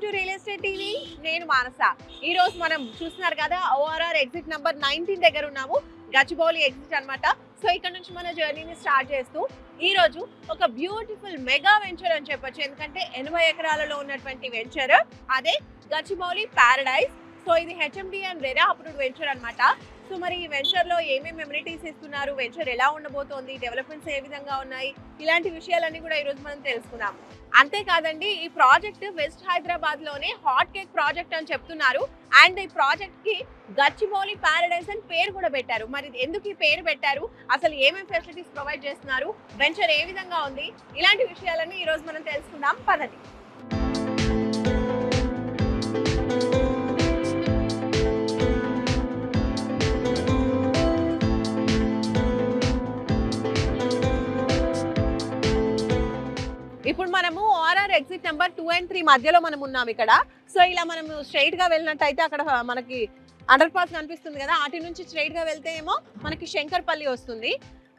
To real estate TV. నేను మానస. ఈ రోజు మనం చూస్తున్నారు కదా ఓఆర్ఆర్ ఎగ్జిట్ నంబర్ 19 దగ్గర ఉన్నాము. గచ్చిబౌలి ఎగ్జిట్ అన్నమాట. సో ఇక్కడ నుంచి మన జర్నీని స్టార్ట్ చేస్తూ ఈ రోజు ఒక బ్యూటిఫుల్ మెగా వెంచర్ అని చెప్పొచ్చు. ఎందుకంటే 80 ఎకరాలలో ఉన్నటువంటి వెంచర్ అదే గచ్చిబౌలి ప్యారడైజ్. సో ఇది HMD and RERA approved venture అన్నమాట. సో మరి ఈ వెంచర్ లో ఏమేమి ఎమ్యూనిటీస్ ఇస్తున్నారు, వెంచర్ ఎలా ఉండబోతోంది, డెవలప్మెంట్స్ ఏ విధంగా ఉన్నాయి, ఇలాంటి విషయాలన్నీ కూడా ఈ రోజు మనం తెలుసుకుందాం. అంతేకాదండి, ఈ ప్రాజెక్ట్ వెస్ట్ హైదరాబాద్ లోనే హాట్ కేక్ ప్రాజెక్ట్ అని చెప్తున్నారు. అండ్ ఈ ప్రాజెక్ట్ కి గచ్చిబౌలి ప్యారడైజ్ అని పేరు కూడా పెట్టారు. మరి ఎందుకు ఈ పేరు పెట్టారు, అసలు ఏమేమి ఫెసిలిటీస్ ప్రొవైడ్ చేస్తున్నారు, వెంచర్ ఏ విధంగా ఉంది, ఇలాంటి విషయాలన్నీ ఈ రోజు మనం తెలుసుకుందాం పదండి. ఇప్పుడు మనము ఓఆర్ఆర్ ఎగ్జిట్ నెంబర్ 2 and 3 మధ్యలో మనం ఉన్నాం ఇక్కడ. సో ఇలా మనం స్ట్రైట్ గా వెళ్ళినట్టయితే అక్కడ మనకి అండర్ పాస్ కనిపిస్తుంది కదా, అటు నుంచి స్ట్రైట్ గా వెళ్తే ఏమో మనకి శంకర్పల్లి వస్తుంది.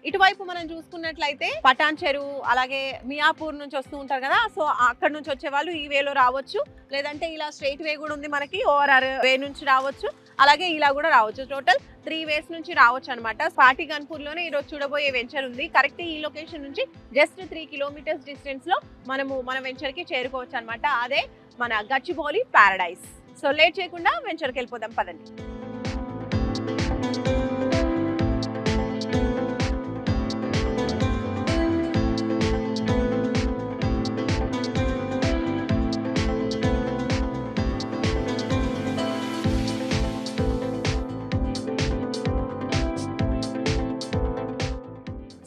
ఇటువైపు మనం చూసుకున్నట్లయితే పటాన్ చెరువు, అలాగే మియాపూర్ నుంచి వస్తూ ఉంటారు కదా, సో అక్కడ నుంచి వచ్చే వాళ్ళు ఈ వేలో రావచ్చు, లేదంటే ఇలా స్ట్రైట్ వే కూడా ఉంది మనకి, ఓఆర్ఆర్ వే నుంచి రావచ్చు, అలాగే ఇలా కూడా రావచ్చు. టోటల్ 3 వేస్ నుంచి రావచ్చు అనమాట. పాటి గన్పూర్ లోనే ఈరోజు చూడబోయే వెంచర్ ఉంది. కరెక్ట్ ఈ లొకేషన్ నుంచి జస్ట్ 3 kilometers డిస్టెన్స్ లో మనము మన వెంచర్ కి చేరుకోవచ్చు అనమాట. అదే మన గచ్చిబౌలి ప్యారడైజ్. సో లేట్ చేయకుండా వెంచర్కి వెళ్ళిపోదాం పదండి.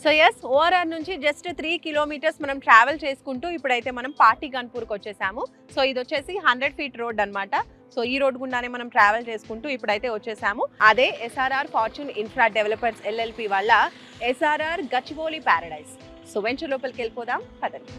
సో ఎస్, ఓఆర్ఆర్ నుంచి జస్ట్ 3 kilometers మనం ట్రావెల్ చేసుకుంటూ ఇప్పుడైతే మనం పాటి గన్పూర్కి వచ్చేసాము. సో ఇది వచ్చేసి 100 feet రోడ్ అనమాట. సో ఈ రోడ్ గుండానే మనం ట్రావెల్ చేసుకుంటూ ఇప్పుడైతే వచ్చేసాము. అదే SRR fortune infra developers LLP వల్ల SRR Gachibowli paradise. So venture లోపలికి వెళ్ళిపోదాం పదండి.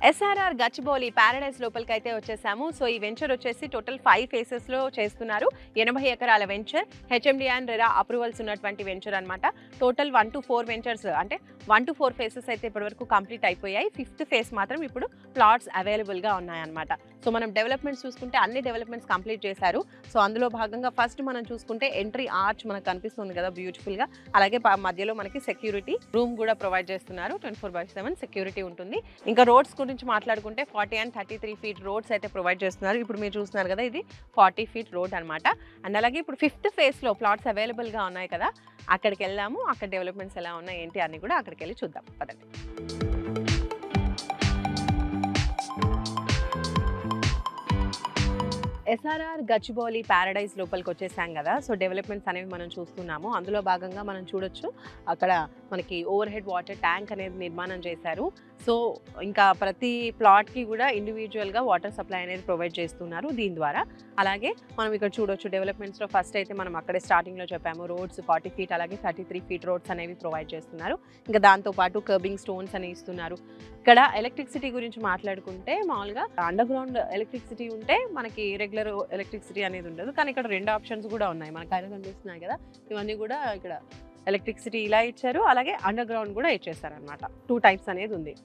ఎస్ఆర్ఆర్ గచ్చిబౌలి ప్యారడైజ్ లోపలికి అయితే వచ్చేసాము. సో ఈ వెంచర్ వచ్చేసి టోటల్ 5 phases లో చేస్తున్నారు. 80 ఎకరాల venture, HMD and RERA approvals ఉన్నటువంటి వెంచర్ అనమాట. టోటల్ 1 to 4 వెంచర్స్, అంటే 1 to 4 phases అయితే ఇప్పటివరకు కంప్లీట్ అయిపోయాయి. 5th phase మాత్రం ఇప్పుడు ప్లాట్స్ అవైలబుల్గా ఉన్నాయన్నమాట. సో మనం డెవలప్మెంట్స్ చూసుకుంటే అన్ని డెవలప్మెంట్స్ కంప్లీట్ చేశారు. సో అందులో భాగంగా ఫస్ట్ మనం చూసుకుంటే ఎంట్రీ ఆర్చ్ మనకు కనిపిస్తుంది కదా బ్యూటిఫుల్గా, అలాగే మధ్యలో మనకి సెక్యూరిటీ రూమ్ కూడా ప్రొవైడ్ చేస్తున్నారు. 24/7 సెక్యూరిటీ ఉంటుంది. ఇంకా రోడ్స్ గురించి మాట్లాడుకుంటే 40 and 33 feet రోడ్స్ అయితే ప్రొవైడ్ చేస్తున్నారు. ఇప్పుడు మీరు చూస్తున్నారు కదా, ఇది 40 feet రోడ్ అనమాట. అండ్ అలాగే ఇప్పుడు 5th phase లో ప్లాట్స్ అవైలబుల్గా ఉన్నాయి కదా, అక్కడికి వెళ్దాము. అక్కడ డెవలప్మెంట్స్ ఎలా ఉన్నాయి ఏంటి అని కూడా అక్కడికి వెళ్ళి చూద్దాం పదండి. ఎస్ఆర్ఆర్ గచ్చిబౌలి ప్యారడైజ్ లోపలికి వచ్చేసాం కదా. సో డెవలప్మెంట్స్ అనేవి మనం చూస్తున్నాము. అందులో భాగంగా మనం చూడొచ్చు, అక్కడ మనకి ఓవర్ హెడ్ వాటర్ ట్యాంక్ అనేది నిర్మాణం చేశారు. సో ఇంకా ప్రతి ప్లాట్కి కూడా ఇండివిజువల్గా వాటర్ సప్లై అనేది ప్రొవైడ్ చేస్తున్నారు దీని ద్వారా. అలాగే మనం ఇక్కడ చూడొచ్చు డెవలప్మెంట్స్లో ఫస్ట్ అయితే మనం అక్కడే స్టార్టింగ్లో చెప్పాము, రోడ్స్ 40 feet అలాగే 33 feet రోడ్స్ అనేవి ప్రొవైడ్ చేస్తున్నారు. ఇంకా దాంతోపాటు కర్బింగ్ స్టోన్స్ అనేవి ఇస్తున్నారు. ఇక్కడ ఎలక్ట్రిసిటీ గురించి మాట్లాడుకుంటే మామూలుగా అండర్ గ్రౌండ్ ఎలక్ట్రిసిటీ ఉంటే మనకి రెగ్యులర్ ఎలక్ట్రిసిటీ అనేది ఉండదు, కానీ ఇక్కడ 2 ఆప్షన్స్ కూడా ఉన్నాయి. మనకు ఆయన కనిపిస్తున్నాయి కదా, ఇవన్నీ కూడా ఇక్కడ ఎలక్ట్రిసిటీ ఇలా ఇచ్చారు, అలాగే అండర్ గ్రౌండ్ కూడా ఇచ్చేస్తారనమాట. 2 types అనేది ఉంది.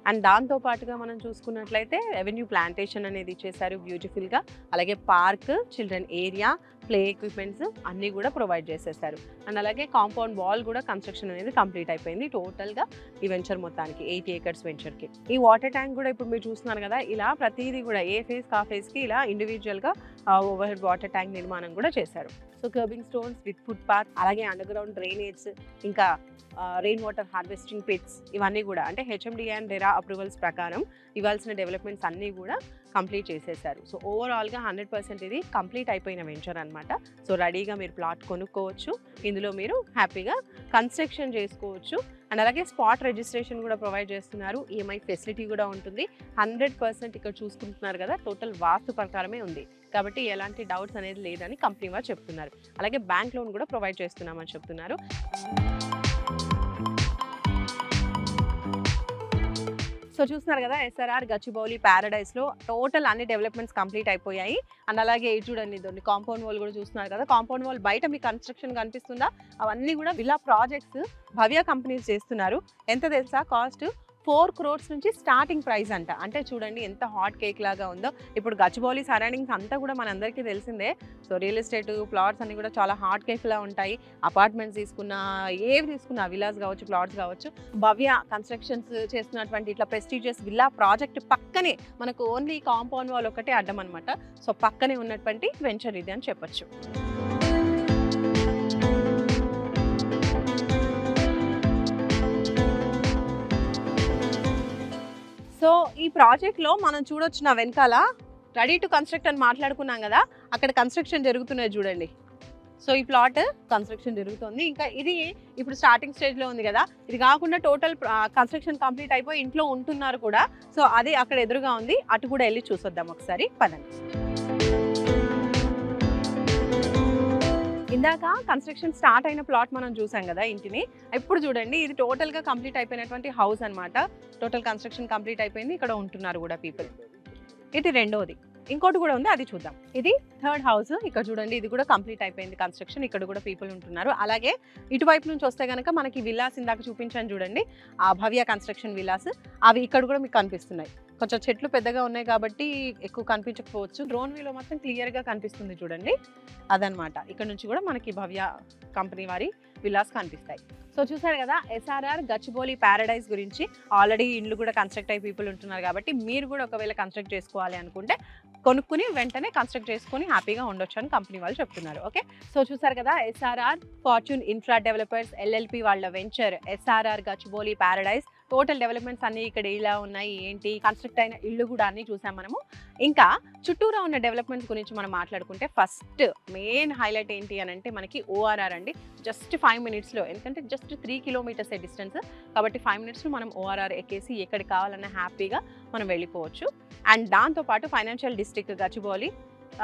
అండ్ దాంతో పాటుగా మనం చూసుకున్నట్లయితే రెవెన్యూ ప్లాంటేషన్ అనేది ఇచ్చేసారు బ్యూటిఫుల్గా, అలాగే park, children area, play equipments అన్నీ కూడా ప్రొవైడ్ చేసేసారు. అండ్ అలాగే కాంపౌండ్ వాల్ కూడా కన్స్ట్రక్షన్ అనేది కంప్లీట్ అయిపోయింది టోటల్గా ఈ వెంచర్ మొత్తానికి, 80 acres వెంచర్కి. ఈ వాటర్ ట్యాంక్ కూడా ఇప్పుడు మీరు చూస్తున్నారు కదా, ఇలా ప్రతిదీ కూడా ఏ ఫేజ్ కా ఫేజ్కి ఇలా ఇండివిజువల్గా ఓవర్ హెడ్ వాటర్ ట్యాంక్ నిర్మాణం కూడా చేశారు. So kerbing stones with foot path, అలాగే అండర్ గ్రౌండ్ డ్రైనేజ్, ఇంకా రెయిన్ వాటర్ హార్వెస్టింగ్ పిట్స్, ఇవన్నీ కూడా అంటే హెచ్ఎండి అండ్ రెరా అప్రూవల్స్ ప్రకారం ఇవ్వాల్సిన డెవలప్మెంట్స్ అన్నీ కూడా కంప్లీట్ చేసేసారు. సో ఓవరాల్గా 100% ఇది కంప్లీట్ అయిపోయిన వెంచర్ అనమాట. సో రెడీగా మీరు ప్లాట్ కొనుక్కోవచ్చు, ఇందులో మీరు హ్యాపీగా కన్స్ట్రక్షన్ చేసుకోవచ్చు. అండ్ అలాగే స్పాట్ రిజిస్ట్రేషన్ కూడా ప్రొవైడ్ చేస్తున్నారు. ఈఎంఐ ఫెసిలిటీ కూడా ఉంటుంది. 100% ఇక్కడ చూసుకుంటున్నారు కదా, టోటల్ వాస్తు ప్రకారమే ఉంది కాబట్టి ఎలాంటి డౌట్స్ అనేది లేదని కంపెనీ వారు చెప్తున్నారు. అలాగే బ్యాంక్ లోన్ కూడా ప్రొవైడ్ చేస్తున్నామని చెప్తున్నారు. సో చూస్తున్నారు కదా ఎస్ఆర్ఆర్ గచ్చిబౌలి ప్యారడైస్లో టోటల్ అన్ని డెవలప్మెంట్స్ కంప్లీట్ అయిపోయాయి. అండ్ అలాగే ఇది చూడండి, ఇదండి కాంపౌండ్ వాల్ కూడా చూస్తున్నారు కదా. కాంపౌండ్ వాల్ బయట మీకు కన్స్ట్రక్షన్ కనిపిస్తుందా, అవన్నీ కూడా విల్లా ప్రాజెక్ట్స్ భవ్య కంపెనీస్ చేస్తున్నారు. ఎంత తెలుసా కాస్ట్? 4 crores నుంచి స్టార్టింగ్ ప్రైస్ అంట. అంటే చూడండి ఎంత హాట్ కేక్ లాగా ఉందో. ఇప్పుడు గచ్చిబౌలి సరౌండింగ్స్ అంతా కూడా మనందరికీ తెలిసిందే. సో రియల్ ఎస్టేట్ ప్లాట్స్ అన్ని కూడా చాలా హాట్ కేక్ లా ఉంటాయి. అపార్ట్మెంట్స్ తీసుకున్నా, ఏవి తీసుకున్నా, విల్లాస్ కావచ్చు, ప్లాట్స్ కావచ్చు, భవ్య కన్స్ట్రక్షన్స్ చేస్తున్నటువంటి ఇట్లా ప్రెస్టీజియస్ విల్లా ప్రాజెక్ట్ పక్కనే మనకు ఓన్లీ కాంపౌండ్ వాల్ ఒకటే అడ్డం అనమాట. సో పక్కనే ఉన్నటువంటి వెంచర్ ఇది అని చెప్పొచ్చు. సో ఈ ప్రాజెక్ట్లో మనం చూడొచ్చు, నా వెనకాల రెడీ టు కన్స్ట్రక్ట్ అని మాట్లాడుకున్నాం కదా, అక్కడ కన్స్ట్రక్షన్ జరుగుతున్నది చూడండి. సో ఈ ప్లాట్ కన్స్ట్రక్షన్ జరుగుతుంది. ఇంకా ఇది ఇప్పుడు స్టార్టింగ్ స్టేజ్లో ఉంది కదా, ఇది కాకుండా టోటల్ కన్స్ట్రక్షన్ కంప్లీట్ అయిపోయి ఇంట్లో ఉంటున్నారు కూడా. సో అది అక్కడ ఎదురుగా ఉంది, అటు కూడా వెళ్ళి చూసొద్దాం ఒకసారి, పదండి. ఇందాక కన్స్ట్రక్షన్ స్టార్ట్ అయిన ప్లాట్ మనం చూసాం కదా ఇంటిని. ఇప్పుడు చూడండి, ఇది టోటల్గా కంప్లీట్ అయిపోయినటువంటి హౌస్ అనమాట. టోటల్ కన్స్ట్రక్షన్ కంప్లీట్ అయిపోయింది, ఇక్కడ ఉంటున్నారు కూడా పీపుల్. ఇది రెండోది, ఇంకోటి కూడా ఉంది, అది చూద్దాం. ఇది థర్డ్ హౌస్. ఇక్కడ చూడండి, ఇది కూడా కంప్లీట్ అయిపోయింది కన్స్ట్రక్షన్, ఇక్కడ కూడా పీపుల్ ఉంటున్నారు. అలాగే ఇటువైపు నుంచి వస్తే కనుక మనకి విల్లాస్ ఇందాక చూపించాను చూడండి, ఆ భవ్య కన్స్ట్రక్షన్ విల్లాస్, అవి ఇక్కడ కూడా మీకు కనిపిస్తున్నాయి. కొంచెం చెట్లు పెద్దగా ఉన్నాయి కాబట్టి ఎక్కువ కనిపించకపోవచ్చు. డ్రోన్ వ్యూలో మాత్రం క్లియర్గా కనిపిస్తుంది చూడండి, అదనమాట. ఇక్కడ నుంచి కూడా మనకి భవ్య కంపెనీ వారి విల్లాస్ కనిపిస్తాయి. సో చూసారు కదా ఎస్ఆర్ఆర్ గచ్చిబౌలి ప్యారడైస్ గురించి. ఆల్రెడీ ఇండ్లు కూడా కన్స్ట్రక్ట్ అయ్యి పీపుల్ ఉంటున్నారు కాబట్టి మీరు కూడా ఒకవేళ కన్స్ట్రక్ట్ చేసుకోవాలి అనుకుంటే కొనుక్కుని వెంటనే కన్స్ట్రక్ట్ చేసుకొని హ్యాపీగా ఉండొచ్చు అని కంపెనీ వాళ్ళు చెప్తున్నారు. ఓకే, సో చూసారు కదా SRR fortune infra developers LLP వాళ్ళ venture SRR Gachibowli paradise. Total developments అన్ని ఇక్కడ ఇలా ఉన్నాయి, ఏంటి కన్స్ట్రక్ట్ అయిన ఇళ్ళు కూడా అన్ని చూసాం మనము. ఇంకా చుట్టూరా ఉన్న డెవలప్మెంట్స్ గురించి మనం మాట్లాడుకుంటే ఫస్ట్ మెయిన్ హైలైట్ ఏంటి అని అంటే మనకి ఓఆర్ఆర్ అండి. జస్ట్ 5 minutesలో, ఎందుకంటే జస్ట్ 3 kilometers డిస్టెన్స్ కాబట్టి 5 minutesలో మనం ఓఆర్ఆర్ ఎక్కేసి ఎక్కడికి కావాలన్నా హ్యాపీగా మనం వెళ్ళిపోవచ్చు. అండ్ దాంతోపాటు ఫైనాన్షియల్ డిస్ట్రిక్ట్ గచ్చిబౌలి,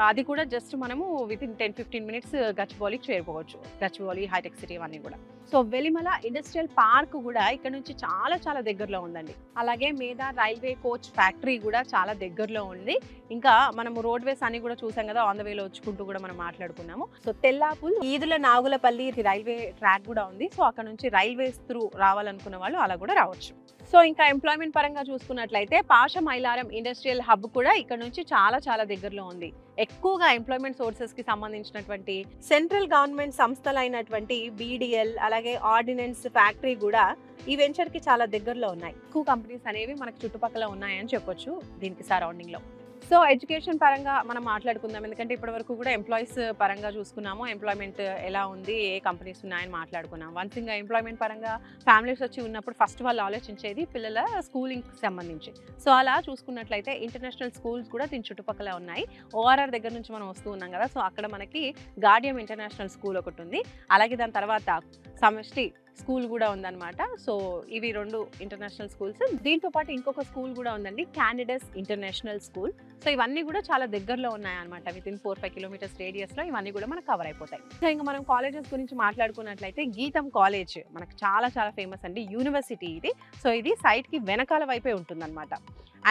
అది కూడా జస్ట్ మనము వితిన్ 10-15 minutes గచ్చిబౌలికి చేరుకోవచ్చు. గచ్చిబౌలి హైటెక్ సిటీ అవన్నీ కూడా. సో వెలిమల ఇండస్ట్రియల్ పార్క్ కూడా ఇక్కడ నుంచి చాలా చాలా దగ్గరలో ఉందండి. అలాగే మేధా రైల్వే కోచ్ ఫ్యాక్టరీ కూడా చాలా దగ్గరలో ఉంది. ఇంకా మనము రోడ్ వేస్ అన్ని కూడా చూసాం కదా, ఆన్ ద వేలో వచ్చుకుంటూ కూడా మనం మాట్లాడుకున్నాము. సో తెల్లాపుల్ ఈదుల నాగులపల్లి రైల్వే ట్రాక్ కూడా ఉంది. సో అక్కడ నుంచి రైల్వేస్ త్రూ రావాలనుకున్న వాళ్ళు అలా కూడా రావచ్చు. సో ఇంకా ఎంప్లాయ్మెంట్ పరంగా చూసుకున్నట్లయితే పాష మైలారం ఇండస్ట్రియల్ హబ్ కూడా ఇక్కడ నుంచి చాలా చాలా దగ్గరలో ఉంది. ఎక్కువగా ఎంప్లాయ్మెంట్ సోర్సెస్కి సంబంధించినటువంటి సెంట్రల్ గవర్నమెంట్ సంస్థలైనటువంటి బీడీఎల్ అలాగే ఆర్డినెన్స్ ఫ్యాక్టరీ కూడా ఈ వెంచర్కి చాలా దగ్గరలో ఉన్నాయి. ఎక్కువ కంపెనీస్ అనేవి మనకు చుట్టుపక్కల ఉన్నాయని చెప్పొచ్చు దీనికి సరౌండింగ్లో. సో ఎడ్యుకేషన్ పరంగా మనం మాట్లాడుకుందాం, ఎందుకంటే ఇప్పటివరకు కూడా ఎంప్లాయీస్ పరంగా చూసుకున్నాము. ఎంప్లాయ్మెంట్ ఎలా ఉంది, ఏ కంపెనీస్ ఉన్నాయని మాట్లాడుకున్నాం. వన్స్ ఇంకా ఎంప్లాయ్మెంట్ పరంగా ఫ్యామిలీస్ వచ్చి ఉన్నప్పుడు ఫస్ట్ వాళ్ళు ఆలోచించేది పిల్లల స్కూలింగ్కి సంబంధించి. సో అలా చూసుకున్నట్లయితే ఇంటర్నేషనల్ స్కూల్స్ కూడా దీని చుట్టుపక్కల ఉన్నాయి. ఓఆర్ఆర్ దగ్గర నుంచి మనం వస్తూ ఉన్నాం కదా, సో అక్కడ మనకి గార్డియం ఇంటర్నేషనల్ స్కూల్ ఒకటి ఉంది. అలాగే దాని తర్వాత సమష్టి స్కూల్ కూడా ఉందన్నమాట. సో ఇవి 2 ఇంటర్నేషనల్ స్కూల్స్. దీంతో పాటు ఇంకొక స్కూల్ కూడా ఉందండి, క్యాండిడస్ ఇంటర్నేషనల్ స్కూల్. సో ఇవన్నీ కూడా చాలా దగ్గరలో ఉన్నాయన్నమాట. వితిన్ 4-5 kilometers రేడియస్లో ఇవన్నీ కూడా మనకు కవర్ అయిపోతాయి. సో ఇంకా మనం కాలేజెస్ గురించి మాట్లాడుకున్నట్లయితే గీతం కాలేజ్ మనకు చాలా చాలా ఫేమస్ అండి, యూనివర్సిటీ ఇది. సో ఇది సైట్కి వెనకాల వైపే ఉంటుందన్నమాట.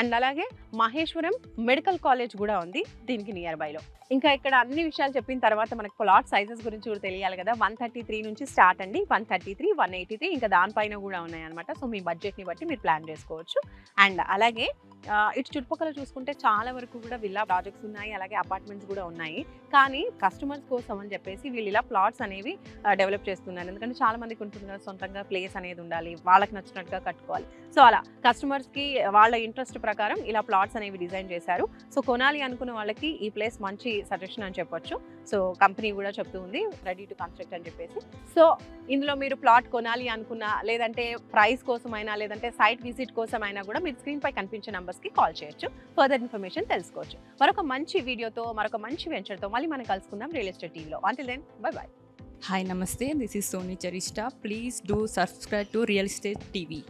అండ్ అలాగే మహేశ్వరం మెడికల్ కాలేజ్ కూడా ఉంది దీనికి నియర్ బైలో. ఇంకా ఇక్కడ అన్ని విషయాలు చెప్పిన తర్వాత మనకు ప్లాట్ సైజెస్ గురించి కూడా తెలియాలి కదా. 133 నుంచి స్టార్ట్ అండి, 133, 183 ఇంకా దానిపైన కూడా ఉన్నాయన్నమాట. సో మీ బడ్జెట్ని బట్టి మీరు ప్లాన్ చేసుకోవచ్చు. అండ్ అలాగే ఇటు చుట్టుపక్కల చూసుకుంటే చాలా వరకు కూడా విల్లా ప్రాజెక్ట్స్ ఉన్నాయి, అలాగే అపార్ట్మెంట్స్ కూడా ఉన్నాయి. కానీ కస్టమర్స్ కోసం అని చెప్పేసి వీళ్ళు ఇలా ప్లాట్స్ అనేవి డెవలప్ చేస్తున్నారు. ఎందుకంటే చాలా మందికి ఉంటుంది కదా సొంతంగా ప్లేస్ అనేది ఉండాలి, వాళ్ళకి నచ్చినట్టుగా కట్టుకోవాలి. సో అలా కస్టమర్స్కి వాళ్ళ ఇంట్రెస్ట్ ప్రకారం ఇలా ప్లాట్స్ అనేవి డిజైన్ చేశారు. సో కొనాలి అనుకున్న వాళ్ళకి ఈ ప్లేస్ మంచి సజెషన్ అని చెప్పొచ్చు. సో కంపెనీ కూడా చెప్తూ ఉంది రెడీ టు కన్స్ట్రక్ట్ అని చెప్పేసి. సో ఇందులో మీరు ప్లాట్ కొనాలి అనుకున్నా, లేదంటే ప్రైస్ కోసమైనా, లేదంటే సైట్ విజిట్ కోసమైనా కూడా మీరు స్క్రీన్ పై కనిపించే నంబర్స్కి కాల్ చేయొచ్చు, ఫర్దర్ ఇన్ఫర్మేషన్ తెలుసుకోవచ్చు. మరొక మంచి వీడియోతో, మరొక మంచి వెంచర్తో మళ్ళీ మనం కలుసుకుందాం రియల్ ఎస్టేట్ టీవీలో. Until then bye bye. Hi, Namaste. This is Soni Charista. Please do subscribe to Real Estate TV.